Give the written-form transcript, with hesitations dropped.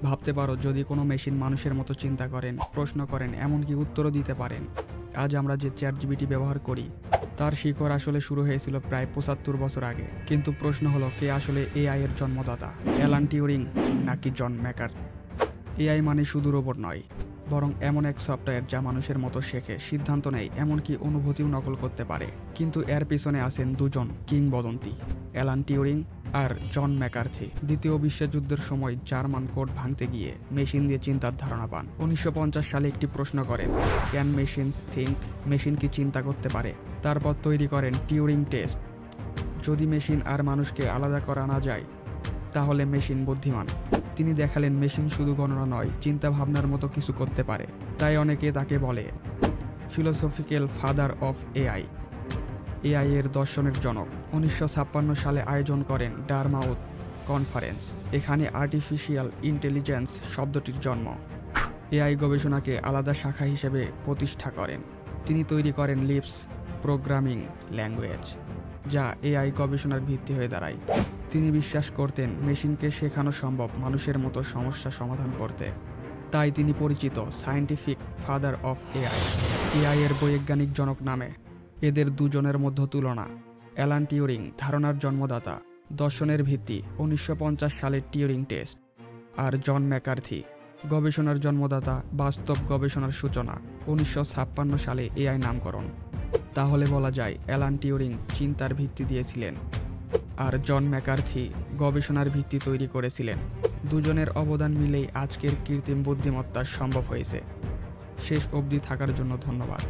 ভাবতে পারো যদি কোনো মেশিন মানুষের মতো চিন্তা করেন, প্রশ্ন করেন, এমনকি উত্তরও দিতে পারেন। আজ আমরা যে চ্যাটজিপিটি ব্যবহার করি তার শিকড় আসলে শুরু হয়েছিল প্রায় ৭৫ বছর আগে। কিন্তু প্রশ্ন হলো, কে আসলে এআই এর জন্মদাতা, অ্যালান টিউরিং নাকি জন ম্যাকার্থি? এআই মানে শুধু রোবট নয়, বরং এমন এক সফটওয়্যার যা মানুষের মতো শেখে, সিদ্ধান্ত নেয়, এমনকি অনুভূতিও নকল করতে পারে। কিন্তু এর পিছনে আছেন দুজন কিংবদন্তি, অ্যালান টিউরিং আর জন ম্যাকার্থি। দ্বিতীয় বিশ্বযুদ্ধের সময় জার্মান কোড ভাঙতে গিয়ে মেশিন দিয়ে চিন্তার ধারণা পান। ১৯৫০ সালে একটি প্রশ্ন করেন, ক্যান মেশিনস থিঙ্ক? মেশিন কি চিন্তা করতে পারে? তারপর তৈরি করেন টিউরিং টেস্ট। যদি মেশিন আর মানুষকে আলাদা করা না যায়, তাহলে মেশিন বুদ্ধিমান। তিনি দেখালেন মেশিন শুধু গণনা নয়, চিন্তা ভাবনার মতো কিছু করতে পারে। তাই অনেকে তাকে বলে philosophical father of AI, AI এর দর্শনের জনক। ১৯৫৬ সালে আয়োজন করেন ডারমাউথ কনফারেন্স। এখানে আর্টিফিশিয়াল ইন্টেলিজেন্স শব্দটির জন্ম। এআই গবেষণাকে আলাদা শাখা হিসেবে প্রতিষ্ঠা করেন। তিনি তৈরি করেন লিপস প্রোগ্রামিং ল্যাঙ্গুয়েজ, যা এআই গবেষণার ভিত্তি হয়ে দাঁড়ায়। তিনি বিশ্বাস করতেন মেশিনকে শেখানো সম্ভব মানুষের মতো সমস্যা সমাধান করতে। তাই তিনি পরিচিত scientific father of AI, AI এর বৈজ্ঞানিক জনক নামে। এদের দুজনের মধ্যে তুলনা। অ্যালান টিউরিং ধারণার জন্মদাতা, দর্শনের ভিত্তি, ১৯৫০ সালের টিউরিং টেস্ট। আর জন ম্যাকার্থি গবেষণার জন্মদাতা, বাস্তব গবেষণার সূচনা, ১৯৫৬ সালে এআই নামকরণ। তাহলে বলা যায় অ্যালান টিউরিং চিন্তার ভিত্তি দিয়েছিলেন, আর জন ম্যাকার্থি গবেষণার ভিত্তি তৈরি করেছিলেন। দুজনের অবদান মিলেই আজকের কৃত্রিম বুদ্ধিমত্তা সম্ভব হয়েছে। শেষ অবধি থাকার জন্য ধন্যবাদ।